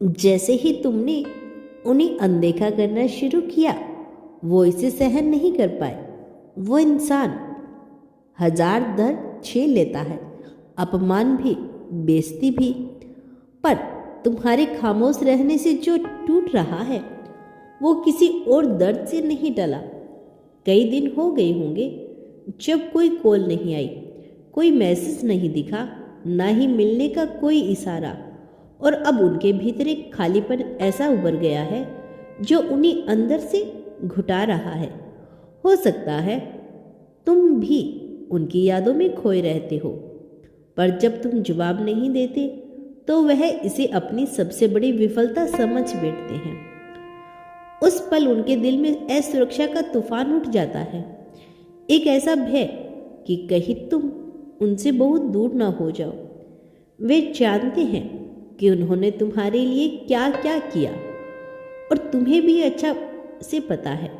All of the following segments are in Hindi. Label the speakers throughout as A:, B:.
A: जैसे ही तुमने उन्हें अनदेखा करना शुरू किया, वो इसे सहन नहीं कर पाए। वो इंसान हजार दर्द झेल लेता है, अपमान भी, बेइज्जती भी, पर तुम्हारे खामोश रहने से जो टूट रहा है वो किसी और दर्द से नहीं टला। कई दिन हो गए होंगे जब कोई कॉल नहीं आई, कोई मैसेज नहीं दिखा, ना ही मिलने का कोई इशारा, और अब उनके भीतर एक खालीपन ऐसा उभर गया है जो उन्हें अंदर से घुटा रहा है। हो सकता है तुम भी उनकी यादों में खोए रहते हो, पर जब तुम जवाब नहीं देते तो वह इसे अपनी सबसे बड़ी विफलता समझ बैठते हैं। उस पल उनके दिल में असुरक्षा का तूफान उठ जाता है, एक ऐसा भय कि कहीं तुम उनसे बहुत दूर ना हो जाओ। वे जानते हैं कि उन्होंने तुम्हारे लिए क्या क्या किया और तुम्हें भी अच्छा से पता है,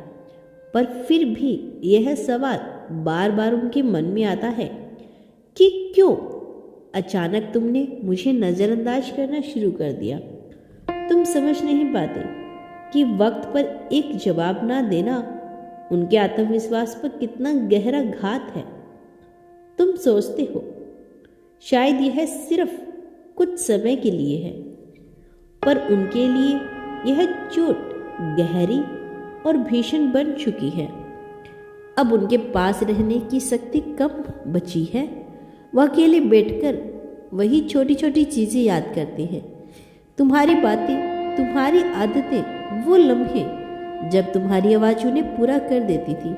A: पर फिर भी यह सवाल बार बार उनके मन में आता है कि क्यों अचानक तुमने मुझे नज़रअंदाज करना शुरू कर दिया। तुम समझ नहीं पाते कि वक्त पर एक जवाब ना देना उनके आत्मविश्वास पर कितना गहरा घात है। तुम सोचते हो शायद यह सिर्फ कुछ समय के लिए है, पर उनके लिए यह चोट गहरी और भीषण बन चुकी है। अब उनके पास रहने की शक्ति कम बची है। वह अकेले बैठकर वही छोटी छोटी चीज़ें याद करते हैं, तुम्हारी बातें, तुम्हारी आदतें, वो लम्हे जब तुम्हारी आवाज़ उन्हें पूरा कर देती थी।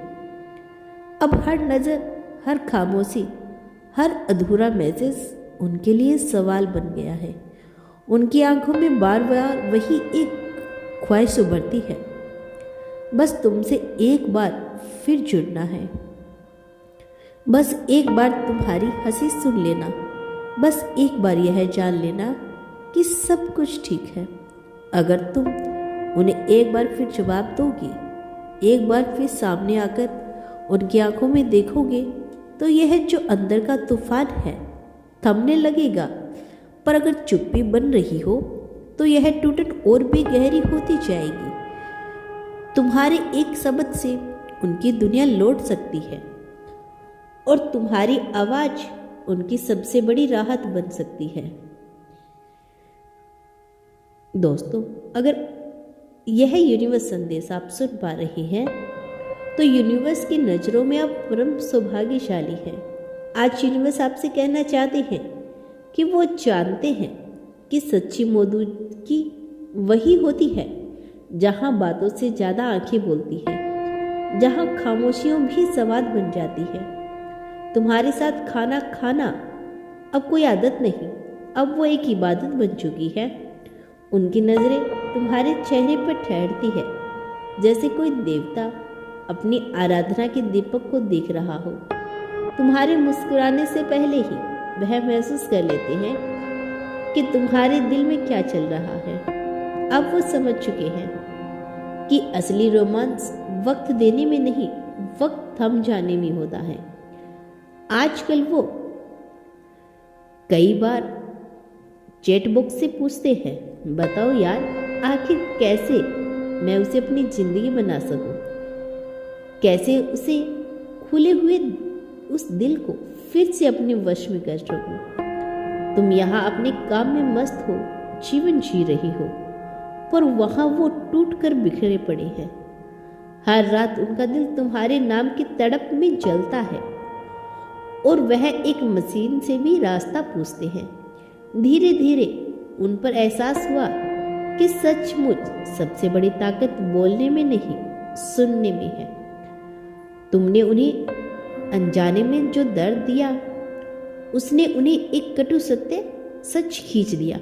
A: अब हर नज़र, हर खामोशी, हर अधूरा मैसेज उनके लिए सवाल बन गया है। उनकी आंखों में बार बार वही एक ख्वाहिश उभरती है, बस तुमसे एक बार फिर जुड़ना है, बस एक बार तुम्हारी हंसी सुन लेना, बस एक बार यह जान लेना कि सब कुछ ठीक है। अगर तुम उन्हें एक बार फिर जवाब दोगे, एक बार फिर सामने आकर उनकी आंखों में देखोगे, तो यह जो अंदर का तूफान है थमने लगेगा। पर अगर चुप्पी बन रही हो तो यह टूटन और भी गहरी होती जाएगी। तुम्हारे एक शब्द से उनकी दुनिया लौट सकती है और तुम्हारी आवाज उनकी सबसे बड़ी राहत बन सकती है। दोस्तों, अगर यह यूनिवर्स संदेश आप सुन पा रहे हैं तो यूनिवर्स की नज़रों में आप परम सौभाग्यशाली हैं। आज यूनिवर्स आपसे कहना चाहते हैं कि वो जानते हैं कि सच्ची मौजूदगी वही होती है जहाँ बातों से ज़्यादा आंखें बोलती हैं, जहाँ खामोशियों भी संवाद बन जाती है। तुम्हारे साथ खाना खाना अब कोई आदत नहीं, अब वो एक इबादत बन चुकी है। उनकी नज़रें तुम्हारे चेहरे पर ठहरती है जैसे कोई देवता अपनी आराधना के दीपक को देख रहा हो। तुम्हारे मुस्कुराने से पहले ही वह महसूस कर लेते हैं कि तुम्हारे दिल में क्या चल रहा है। अब वो समझ चुके हैं कि असली रोमांस वक्त देने में नहीं, वक्त थम जाने में होता है। आजकल वो कई बार चैट बॉक्स से पूछते हैं, बताओ यार, आखिर कैसे मैं उसे अपनी जिंदगी बना सकूं, कैसे उसे खुले हुए उस दिल को फिर से अपने वश में कर सकूं। तुम यहाँ अपने काम में मस्त हो, जीवन जी रही हो, पर वहाँ वो टूट कर बिखरे पड़े हैं। हर रात उनका दिल तुम्हारे नाम की तड़प में जलता है और वह एक मशीन से भी रास्ता पूछते हैं। धीरे धीरे उन पर एहसास हुआ कि सचमुच सबसे बड़ी ताकत बोलने में नहीं, सुनने में है। तुमने उन्हें अनजाने में जो दर्द दिया, उसने उन्हें एक कटु सत्य सच खींच दिया।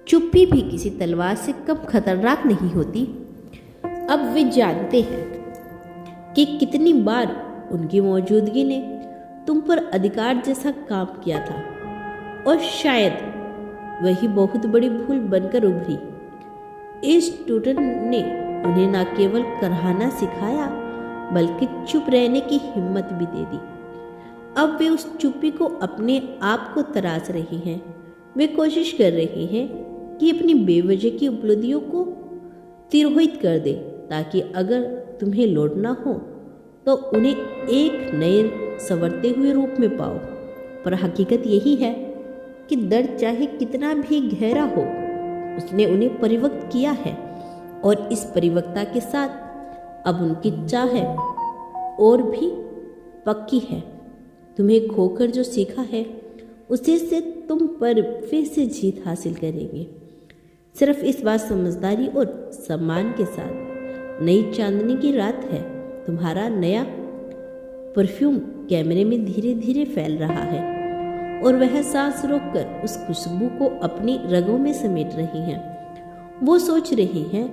A: चुप्पी भी किसी तलवार से कम खतरनाक नहीं होती। अब वे जानते हैं कि कितनी बार उनकी मौजूदगी ने तुम पर अधिकार जैसा काम किया था, और शायद वही बहुत बड़ी भूल बनकर उभरी। इस टूटन ने उन्हें न केवल कराहना सिखाया, बल्कि चुप रहने की हिम्मत भी दे दी। अब वे उस चुप्पी को अपने आप को तराश रही हैं। वे कोशिश कर रही हैं कि अपनी बेवजह की उपलब्धियों को तिरोहित कर दे, ताकि अगर तुम्हें लौटना हो तो उन्हें एक नए संवरते हुए रूप में पाओ। पर हकीकत यही है कि दर्द चाहे कितना भी गहरा हो, उसने उन्हें परिवक्त किया है, और इस परिवक्ता के साथ अब उनकी चाह और भी पक्की है। तुम्हें खोकर जो सीखा है उसी से तुम पर फिर से जीत हासिल करेंगे। सिर्फ इस बात समझदारी और सम्मान के साथ। नई चांदनी की रात है, तुम्हारा नया परफ्यूम कैमरे में धीरे धीरे फैल रहा है, और वह सांस रोककर उस खुशबू को अपनी रगों में समेट रही हैं। वो सोच रही हैं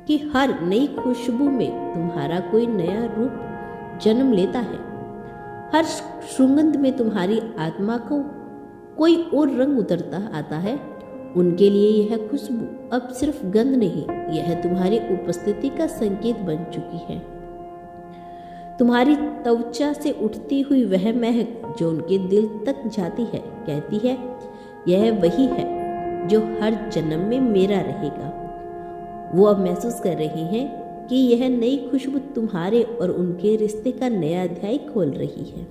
A: कि हर नई खुशबू में तुम्हारा कोई नया रूप जन्म लेता है। हर सुगंध में तुम्हारी आत्मा को कोई और रंग उतरता आता है। उनके लिए यह खुशबू अब सिर्फ गंध नहीं, यह तुम्हारी उपस्थिति का संकेत बन चुकी है। तुम्हारी त्वचा से उठती हुई वह महक जो उनके दिल तक जाती है, कहती है यह वही है जो हर जन्म में मेरा रहेगा। वो अब महसूस कर रही हैं कि यह नई खुशबू तुम्हारे और उनके रिश्ते का नया अध्याय खोल रही है।